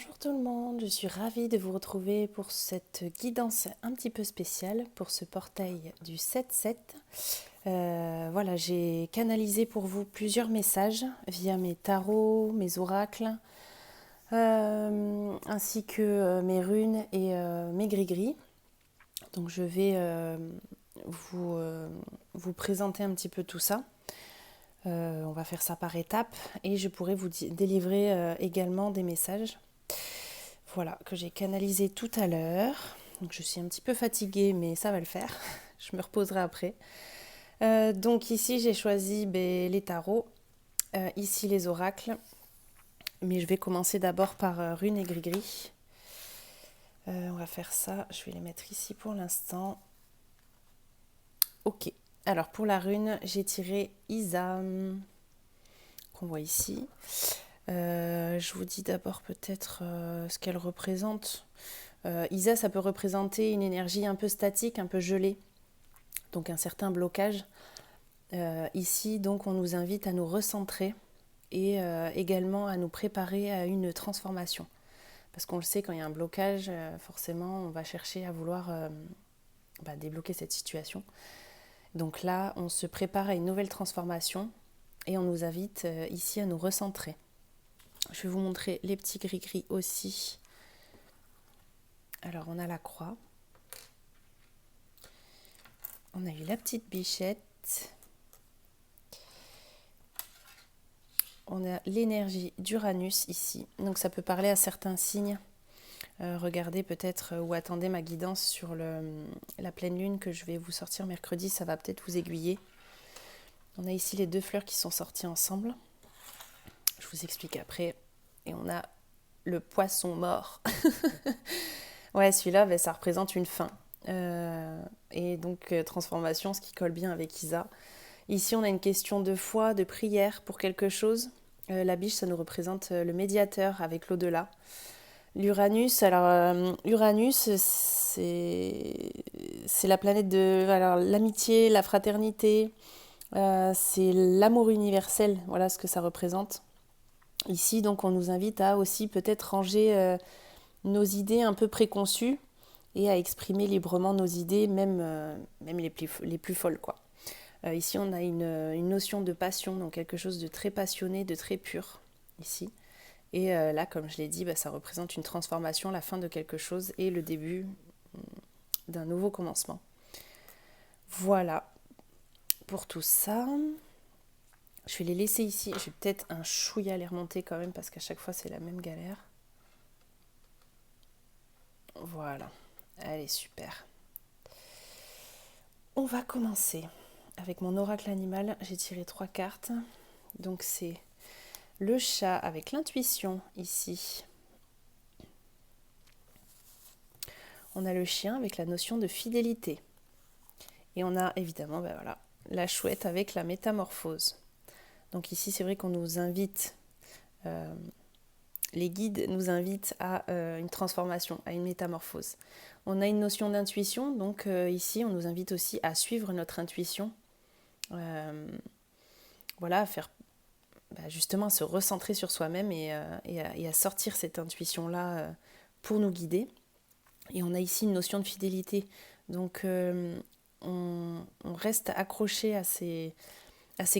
Bonjour tout le monde, je suis ravie de vous retrouver pour cette guidance un petit peu spéciale pour ce portail du 7-7. Voilà, j'ai canalisé pour vous plusieurs messages via mes tarots, mes oracles, ainsi que mes runes et mes gris-gris. Donc je vais vous présenter un petit peu tout ça. On va faire ça par étapes et je pourrai vous délivrer également des messages. Voilà, que j'ai canalisé tout à l'heure. Donc je suis un petit peu fatiguée, mais ça va le faire. Je me reposerai après. Donc ici, j'ai choisi les tarots. Ici, les oracles. Mais je vais commencer d'abord par runes et gris-gris. On va faire ça. Je vais les mettre ici pour l'instant. Ok. Alors pour la rune, j'ai tiré Isa, qu'on voit ici. Je vous dis d'abord peut-être ce qu'elle représente. Isa, ça peut représenter une énergie un peu statique, un peu gelée, donc un certain blocage. Ici, donc, on nous invite à nous recentrer et également à nous préparer à une transformation. Parce qu'on le sait, quand il y a un blocage, forcément, on va chercher à vouloir débloquer cette situation. Donc là, on se prépare à une nouvelle transformation et on nous invite ici à nous recentrer. Je vais vous montrer les petits gris-gris aussi. Alors, on a la croix. On a eu la petite bichette. On a l'énergie d'Uranus ici. Donc, ça peut parler à certains signes. Regardez peut-être ou attendez ma guidance sur la pleine lune que je vais vous sortir mercredi. Ça va peut-être vous aiguiller. On a ici les deux fleurs qui sont sorties ensemble. Je vous explique après. Et on a le poisson mort. Ouais, celui-là, ça représente une fin. Et donc, transformation, ce qui colle bien avec Isa. Ici, on a une question de foi, de prière pour quelque chose. La biche, ça nous représente le médiateur avec l'au-delà. L'Uranus, alors Uranus, c'est la planète de l'amitié, la fraternité, c'est l'amour universel, voilà ce que ça représente. Ici, donc, on nous invite à aussi peut-être ranger nos idées un peu préconçues et à exprimer librement nos idées, même les plus folles, quoi. Ici, on a une notion de passion, donc quelque chose de très passionné, de très pur, ici. Et là, comme je l'ai dit, ça représente une transformation, la fin de quelque chose et le début d'un nouveau commencement. Voilà pour tout ça. Je vais les laisser ici. Je vais peut-être un chouïa les remonter quand même parce qu'à chaque fois, c'est la même galère. Voilà. Allez, super. On va commencer avec mon oracle animal. J'ai tiré 3 cartes. Donc, c'est le chat avec l'intuition ici. On a le chien avec la notion de fidélité. Et on a évidemment la chouette avec la métamorphose. Donc ici, c'est vrai qu'on nous invite, les guides nous invitent à une transformation, à une métamorphose. On a une notion d'intuition, donc ici, on nous invite aussi à suivre notre intuition. À faire justement à se recentrer sur soi-même et à sortir cette intuition-là pour nous guider. Et on a ici une notion de fidélité. Donc on reste accroché à ses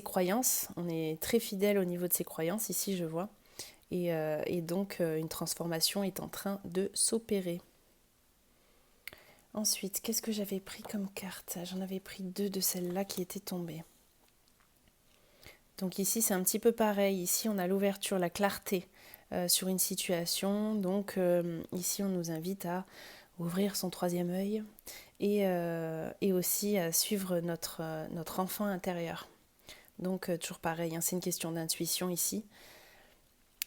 croyances. On est très fidèle au niveau de ses croyances, ici je vois. Et donc une transformation est en train de s'opérer. Ensuite, qu'est-ce que j'avais pris comme carte ? J'en avais pris 2 de celles-là qui étaient tombées. Donc ici, c'est un petit peu pareil. Ici, on a l'ouverture, la clarté sur une situation. Donc ici, on nous invite à ouvrir son 3e œil et aussi à suivre notre enfant intérieur. Donc toujours pareil, c'est une question d'intuition ici.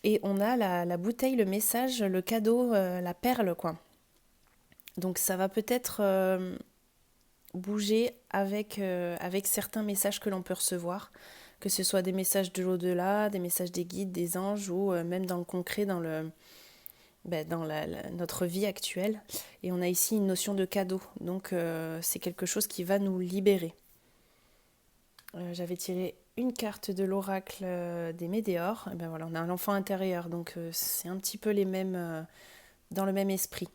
Et on a la bouteille, le message, le cadeau, la perle, quoi. Donc ça va peut-être bouger avec certains messages que l'on peut recevoir, que ce soit des messages de l'au-delà, des messages des guides, des anges, ou même dans le concret, dans notre vie actuelle. Et on a ici une notion de cadeau, donc c'est quelque chose qui va nous libérer. J'avais tiré une carte de l'oracle des Médéors. Et ben voilà, on a l'enfant intérieur, donc c'est un petit peu les mêmes, dans le même esprit.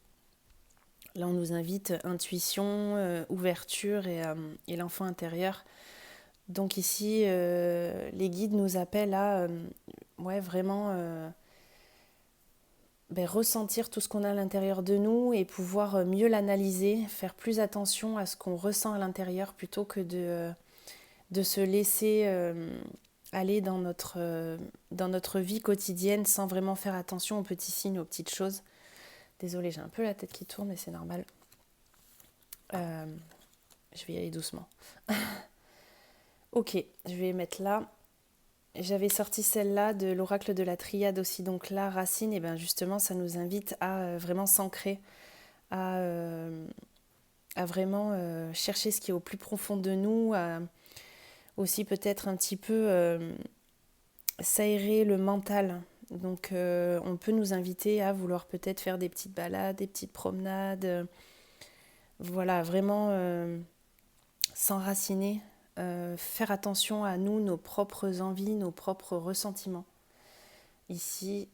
Là, on nous invite intuition, ouverture et l'enfant intérieur. Donc ici, les guides nous appellent à ouais, vraiment ressentir tout ce qu'on a à l'intérieur de nous et pouvoir mieux l'analyser, faire plus attention à ce qu'on ressent à l'intérieur plutôt que de se laisser aller dans notre vie quotidienne sans vraiment faire attention aux petits signes, aux petites choses. Désolée, j'ai un peu la tête qui tourne, mais c'est normal. Je vais y aller doucement. Ok, je vais mettre là. J'avais sorti celle-là de l'oracle de la triade aussi. Donc là, Racine, et ben justement, ça nous invite à vraiment s'ancrer, à, à vraiment chercher ce qui est au plus profond de nous, à aussi peut-être un petit peu s'aérer le mental. Donc on peut nous inviter à vouloir peut-être faire des petites balades, des petites promenades. Voilà, vraiment s'enraciner, faire attention à nous, nos propres envies, nos propres ressentiments. Ici,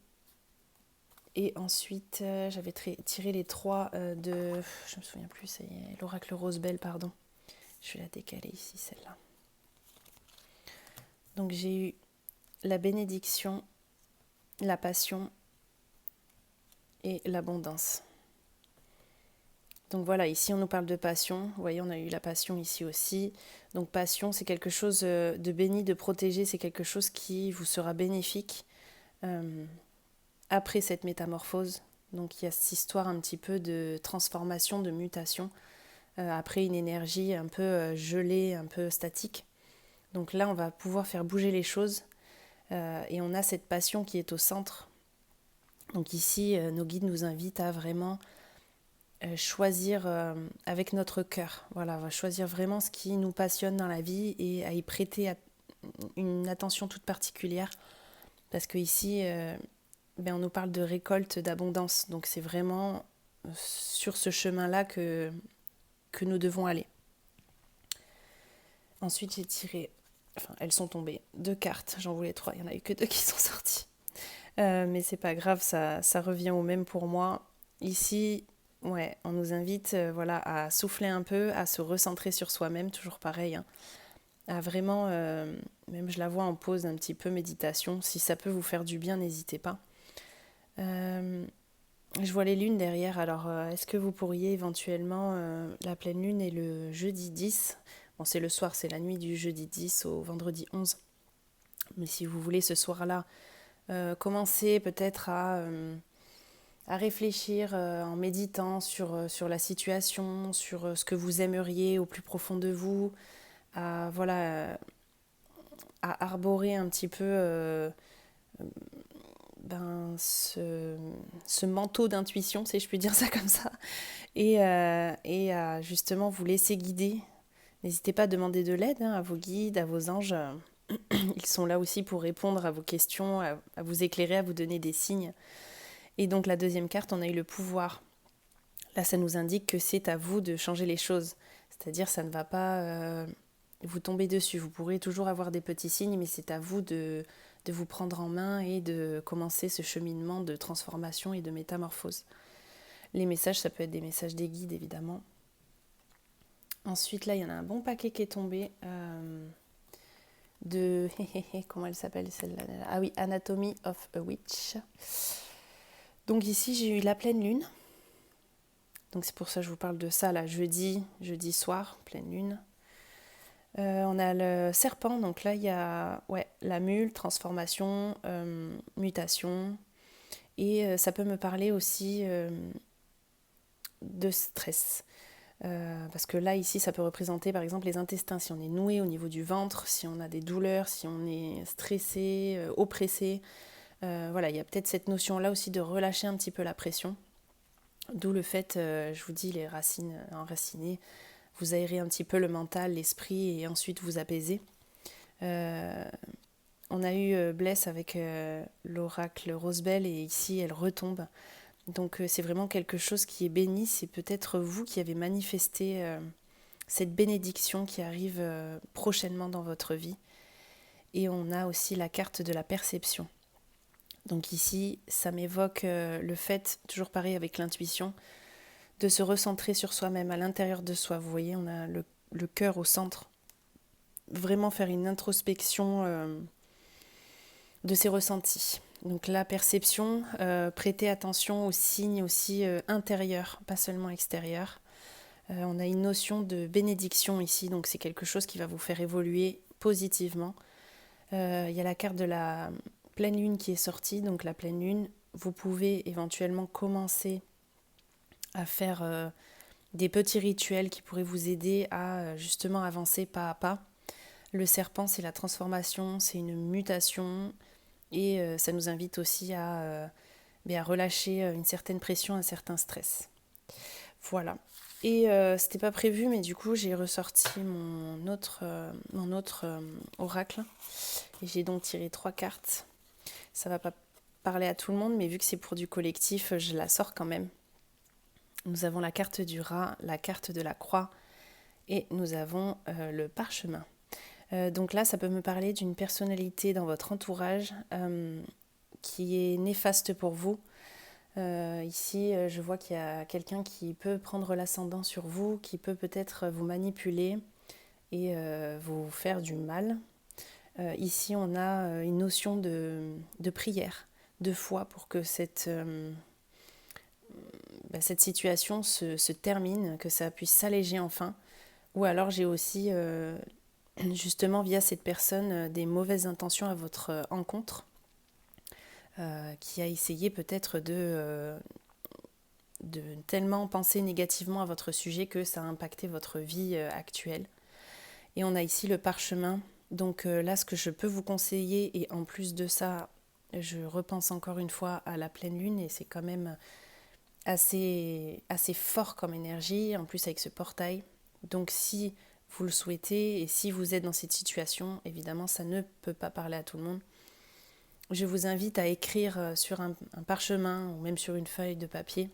et ensuite, j'avais tiré les trois de... Je me souviens plus, c'est l'oracle Rosebelle, pardon. Je vais la décaler ici, celle-là. Donc j'ai eu la bénédiction, la passion et l'abondance. Donc voilà, ici on nous parle de passion. Vous voyez, on a eu la passion ici aussi. Donc passion, c'est quelque chose de béni, de protégé. C'est quelque chose qui vous sera bénéfique après cette métamorphose. Donc il y a cette histoire un petit peu de transformation, de mutation. Après une énergie un peu gelée, un peu statique. Donc là, on va pouvoir faire bouger les choses et on a cette passion qui est au centre. Donc ici, nos guides nous invitent à vraiment choisir avec notre cœur. Voilà, on va choisir vraiment ce qui nous passionne dans la vie et à y prêter une attention toute particulière. Parce qu'ici, on nous parle de récolte, d'abondance. Donc c'est vraiment sur ce chemin-là que nous devons aller. Ensuite, j'ai tiré, elles sont tombées, 2 cartes, j'en voulais 3, il n'y en a eu que 2 qui sont sorties. Mais c'est pas grave, ça revient au même pour moi. Ici, ouais, on nous invite voilà, à souffler un peu, à se recentrer sur soi-même, toujours pareil, hein, à vraiment, même je la vois en pause un petit peu, méditation, si ça peut vous faire du bien, n'hésitez pas. Je vois les lunes derrière, alors est-ce que vous pourriez éventuellement, la pleine lune est le jeudi 10, bon c'est le soir, c'est la nuit du jeudi 10 au vendredi 11, mais si vous voulez ce soir-là, commencer peut-être à réfléchir en méditant sur la situation, sur ce que vous aimeriez au plus profond de vous, à, voilà, à arborer un petit peu ce manteau d'intuition, si je puis dire ça comme ça, et à justement vous laisser guider. N'hésitez pas à demander de l'aide à vos guides, à vos anges. Ils sont là aussi pour répondre à vos questions, à vous éclairer, à vous donner des signes. Et donc la deuxième carte, on a eu le pouvoir. Là, ça nous indique que c'est à vous de changer les choses. C'est-à-dire, ça ne va pas vous tomber dessus. Vous pourrez toujours avoir des petits signes, mais c'est à vous de vous prendre en main et de commencer ce cheminement de transformation et de métamorphose. Les messages, ça peut être des messages des guides, évidemment. Ensuite, là, il y en a un bon paquet qui est tombé de... Comment elle s'appelle celle-là? Ah oui, Anatomy of a Witch. Donc ici, j'ai eu la pleine lune. Donc c'est pour ça que je vous parle de ça, là, jeudi soir, pleine lune. On a le serpent, donc là, il y a la mule, transformation, mutation. Et ça peut me parler aussi de stress. Parce que là, ici, ça peut représenter, par exemple, les intestins. Si on est noué au niveau du ventre, si on a des douleurs, si on est stressé, oppressé. Voilà, il y a peut-être cette notion-là aussi de relâcher un petit peu la pression. D'où le fait, je vous dis, les racines enracinées, vous aérez un petit peu le mental, l'esprit et ensuite vous apaiser. On a eu Bless avec l'oracle Rosebelle et ici elle retombe. Donc c'est vraiment quelque chose qui est béni. C'est peut-être vous qui avez manifesté cette bénédiction qui arrive prochainement dans votre vie. Et on a aussi la carte de la perception. Donc ici, ça m'évoque le fait, toujours pareil avec l'intuition, de se recentrer sur soi-même, à l'intérieur de soi. Vous voyez, on a le cœur au centre. Vraiment faire une introspection de ses ressentis. Donc la perception, prêtez attention aux signes aussi intérieurs, pas seulement extérieurs. On a une notion de bénédiction ici, donc c'est quelque chose qui va vous faire évoluer positivement. Il y a la carte de la pleine lune qui est sortie, donc la pleine lune, vous pouvez éventuellement commencer à faire des petits rituels qui pourraient vous aider à justement avancer pas à pas. Le serpent, c'est la transformation, c'est une mutation et ça nous invite aussi à relâcher une certaine pression, un certain stress. Voilà. Et c'était pas prévu, mais du coup j'ai ressorti mon autre oracle et j'ai donc tiré 3 cartes. Ça va pas parler à tout le monde, mais vu que c'est pour du collectif, je la sors quand même. Nous avons la carte du rat, la carte de la croix et nous avons le parchemin. Donc là, ça peut me parler d'une personnalité dans votre entourage qui est néfaste pour vous. Ici, je vois qu'il y a quelqu'un qui peut prendre l'ascendant sur vous, qui peut peut-être vous manipuler et vous faire du mal. Ici, on a une notion de prière, de foi pour que cette situation se termine, que ça puisse s'alléger enfin. Ou alors j'ai aussi, justement, via cette personne, des mauvaises intentions à votre encontre, qui a essayé peut-être de tellement penser négativement à votre sujet que ça a impacté votre vie actuelle. Et on a ici le parchemin. Donc là, ce que je peux vous conseiller, et en plus de ça, je repense encore une fois à la pleine lune, et c'est quand même assez fort comme énergie, en plus avec ce portail. Donc si vous le souhaitez, et si vous êtes dans cette situation, évidemment, ça ne peut pas parler à tout le monde. Je vous invite à écrire sur un parchemin ou même sur une feuille de papier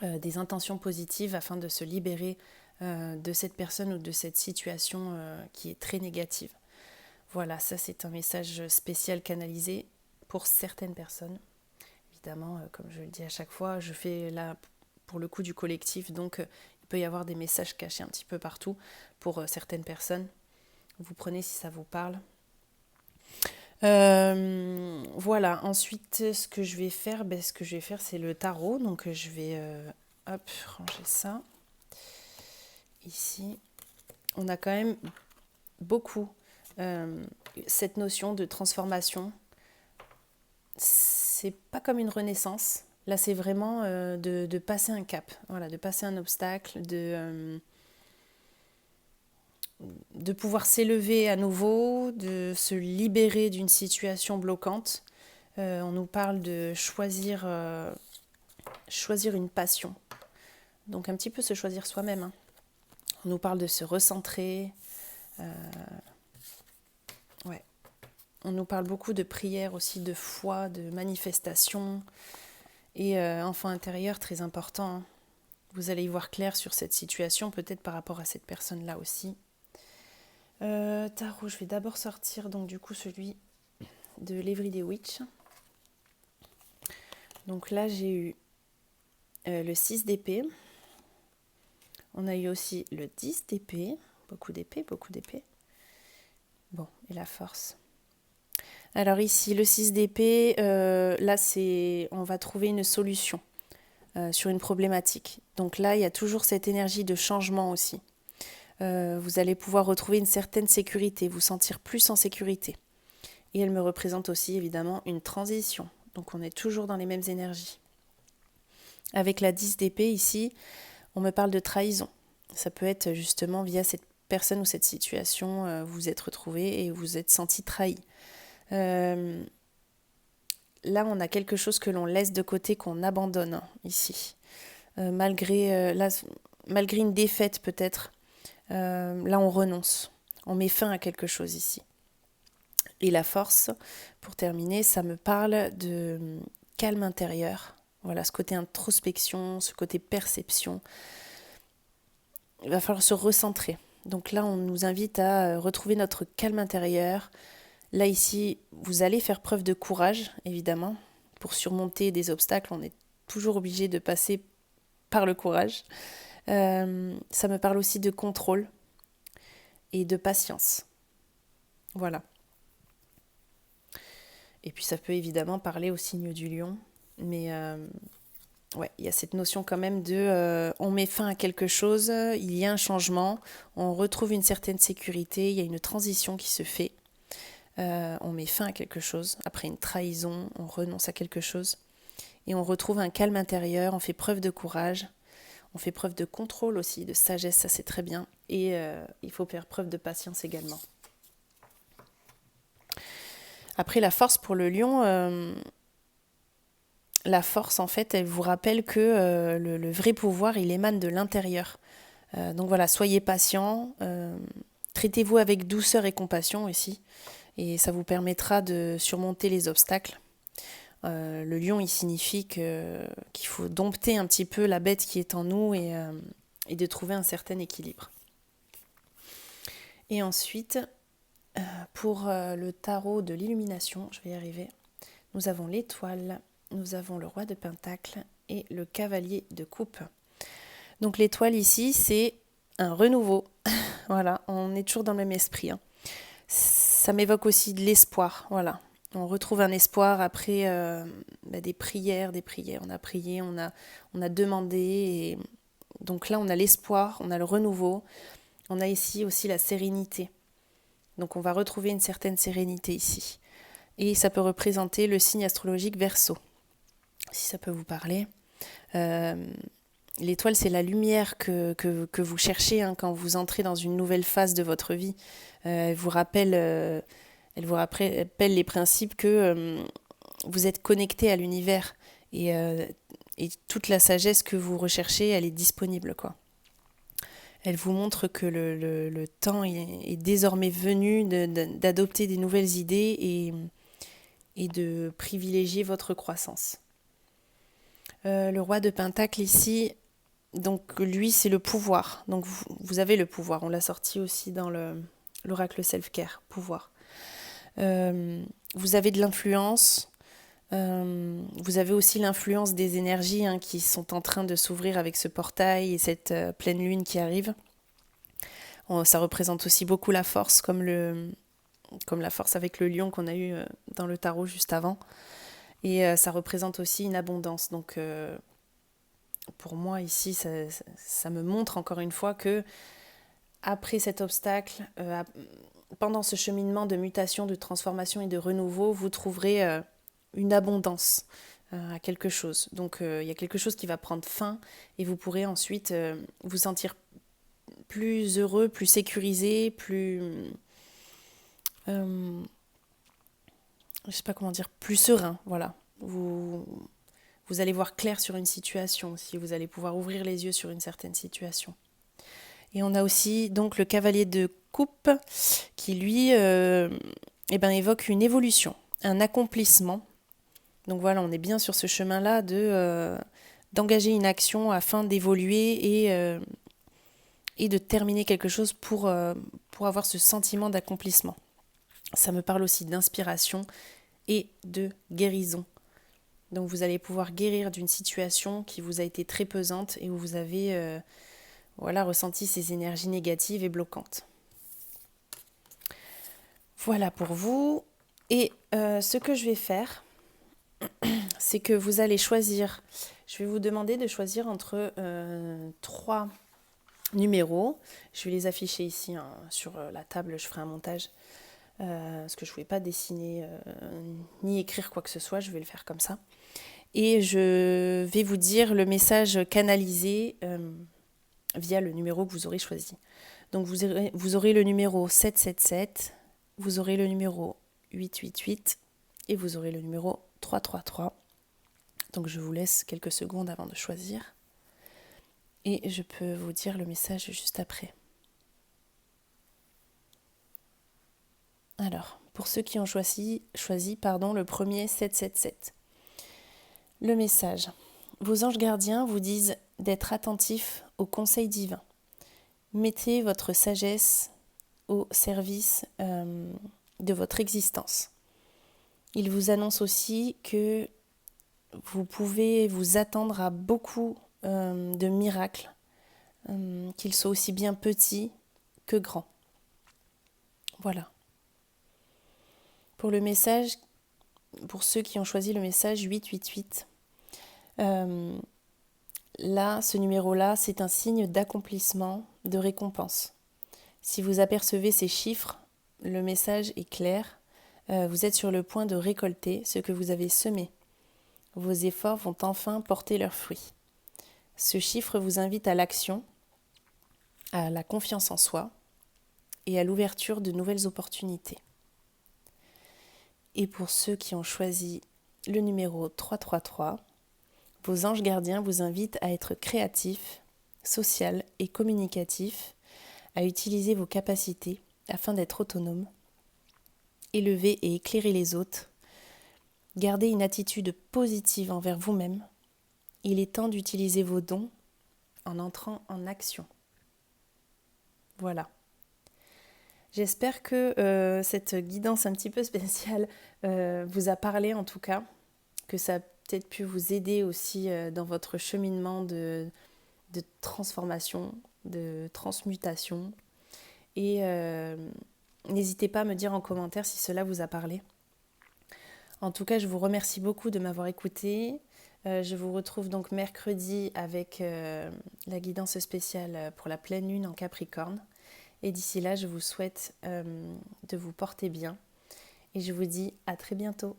des intentions positives afin de se libérer de cette personne ou de cette situation qui est très négative. Voilà, ça c'est un message spécial canalisé pour certaines personnes. Évidemment, comme je le dis à chaque fois, je fais là pour le coup du collectif, donc il peut y avoir des messages cachés un petit peu partout pour certaines personnes. Vous prenez si ça vous parle. Voilà, ensuite ce que je vais faire, c'est le tarot. Donc je vais ranger ça. Ici, on a quand même beaucoup cette notion de transformation. C'est pas comme une renaissance. Là, c'est vraiment de passer un cap, voilà, de passer un obstacle, de pouvoir s'élever à nouveau, de se libérer d'une situation bloquante. On nous parle de choisir une passion. Donc un petit peu se choisir soi-même. Hein. On nous parle de se recentrer. Ouais. On nous parle beaucoup de prière aussi, de foi, de manifestation. Et enfant intérieur, très important. Hein. Vous allez y voir clair sur cette situation, peut-être par rapport à cette personne-là aussi. Tarot, je vais d'abord sortir donc du coup celui de l'Everyday Witch. Donc là, j'ai eu le 6 d'épée. On a eu aussi le 10 d'épée. Beaucoup d'épée. Bon, et la force. Alors ici, le 6 d'épée, là, on va trouver une solution sur une problématique. Donc là, il y a toujours cette énergie de changement aussi. Vous allez pouvoir retrouver une certaine sécurité, vous sentir plus en sécurité. Et elle me représente aussi évidemment une transition. Donc on est toujours dans les mêmes énergies. Avec la 10 d'épée ici, on me parle de trahison. Ça peut être justement via cette personne ou cette situation, vous vous êtes retrouvé et vous vous êtes senti trahi. Là, on a quelque chose que l'on laisse de côté, qu'on abandonne ici. Malgré une défaite peut-être, là on renonce. On met fin à quelque chose ici. Et la force, pour terminer, ça me parle de calme intérieur. Voilà, ce côté introspection, ce côté perception. il va falloir se recentrer. Donc là, on nous invite à retrouver notre calme intérieur. Là, ici, vous allez faire preuve de courage, évidemment. Pour surmonter des obstacles, on est toujours obligé de passer par le courage. Ça me parle aussi de contrôle et de patience. Voilà. Et puis ça peut évidemment parler au signe du lion. Mais ouais, il y a cette notion quand même de on met fin à quelque chose, il y a un changement, on retrouve une certaine sécurité, il y a une transition qui se fait. On met fin à quelque chose, après une trahison, on renonce à quelque chose. Et on retrouve un calme intérieur, on fait preuve de courage, on fait preuve de contrôle aussi, de sagesse, ça c'est très bien. Et il faut faire preuve de patience également. Après la force pour le lion, la force en fait, elle vous rappelle que le vrai pouvoir, il émane de l'intérieur. Donc voilà, soyez patient, traitez-vous avec douceur et compassion aussi, et ça vous permettra de surmonter les obstacles. Le lion, il signifie qu'il faut dompter un petit peu la bête qui est en nous et de trouver un certain équilibre. Et ensuite, pour le tarot de l'illumination, je vais y arriver, nous avons l'étoile, nous avons le roi de Pentacle et le cavalier de coupe. Donc l'étoile ici, c'est un renouveau. Voilà, on est toujours dans le même esprit. Ça m'évoque aussi de l'espoir. Voilà, on retrouve un espoir après des prières. On a prié, on a demandé. Et donc là, on a l'espoir, on a le renouveau. On a ici aussi la sérénité. Donc on va retrouver une certaine sérénité ici. Et ça peut représenter le signe astrologique Verseau, si ça peut vous parler. L'étoile, c'est la lumière que vous cherchez quand vous entrez dans une nouvelle phase de votre vie. Elle vous rappelle les principes que vous êtes connecté à l'univers. Et toute la sagesse que vous recherchez, elle est disponible, quoi. Elle vous montre que le temps est désormais venu d'adopter des nouvelles idées et de privilégier votre croissance. Le roi de Pentacle ici, donc lui c'est le pouvoir. Donc vous avez le pouvoir, on l'a sorti aussi dans l'oracle Self-Care, pouvoir. Vous avez de l'influence, vous avez aussi l'influence des énergies qui sont en train de s'ouvrir avec ce portail et cette pleine lune qui arrive. Ça représente aussi beaucoup la force, comme la force avec le lion qu'on a eu dans le tarot juste avant. Et ça représente aussi une abondance. Donc pour moi ici, ça me montre encore une fois que après cet obstacle, pendant ce cheminement de mutation, de transformation et de renouveau, vous trouverez une abondance à quelque chose. Donc il y a quelque chose qui va prendre fin et vous pourrez ensuite vous sentir plus heureux, plus sécurisé, plus... je sais pas comment dire, plus serein, voilà. Vous allez voir clair sur une situation aussi, vous allez pouvoir ouvrir les yeux sur une certaine situation. Et on a aussi donc le cavalier de coupe qui lui évoque une évolution, un accomplissement. Donc voilà, on est bien sur ce chemin-là d'engager une action afin d'évoluer et de terminer quelque chose pour avoir ce sentiment d'accomplissement. Ça me parle aussi d'inspiration et de guérison. Donc vous allez pouvoir guérir d'une situation qui vous a été très pesante et où vous avez ressenti ces énergies négatives et bloquantes. Voilà pour vous. Et ce que je vais faire, c'est que vous allez choisir, je vais vous demander de choisir entre 3 numéros. Je vais les afficher ici sur la table, je ferai un montage. Parce que je ne voulais pas dessiner ni écrire quoi que ce soit, je vais le faire comme ça. Et je vais vous dire le message canalisé via le numéro que vous aurez choisi. Donc vous aurez le numéro 777, vous aurez le numéro 888 et vous aurez le numéro 333. Donc je vous laisse quelques secondes avant de choisir. Et je peux vous dire le message juste après. Alors, pour ceux qui ont choisi le premier 777. Le message. Vos anges gardiens vous disent d'être attentifs aux conseils divins. Mettez votre sagesse au service de votre existence. Il vous annonce aussi que vous pouvez vous attendre à beaucoup de miracles, qu'ils soient aussi bien petits que grands. Voilà. Pour le message, pour ceux qui ont choisi le message 888, là, ce numéro-là, c'est un signe d'accomplissement, de récompense. Si vous apercevez ces chiffres, le message est clair. Vous êtes sur le point de récolter ce que vous avez semé. Vos efforts vont enfin porter leurs fruits. Ce chiffre vous invite à l'action, à la confiance en soi et à l'ouverture de nouvelles opportunités. Et pour ceux qui ont choisi le numéro 333, vos anges gardiens vous invitent à être créatif, social et communicatif, à utiliser vos capacités afin d'être autonome, élever et éclairer les autres, garder une attitude positive envers vous-même. Il est temps d'utiliser vos dons en entrant en action. Voilà. J'espère que cette guidance un petit peu spéciale vous a parlé en tout cas, que ça a peut-être pu vous aider aussi dans votre cheminement de transformation, de transmutation. Et n'hésitez pas à me dire en commentaire si cela vous a parlé. En tout cas, je vous remercie beaucoup de m'avoir écouté. Je vous retrouve donc mercredi avec la guidance spéciale pour la pleine lune en Capricorne. Et d'ici là, je vous souhaite de vous porter bien. Et je vous dis à très bientôt.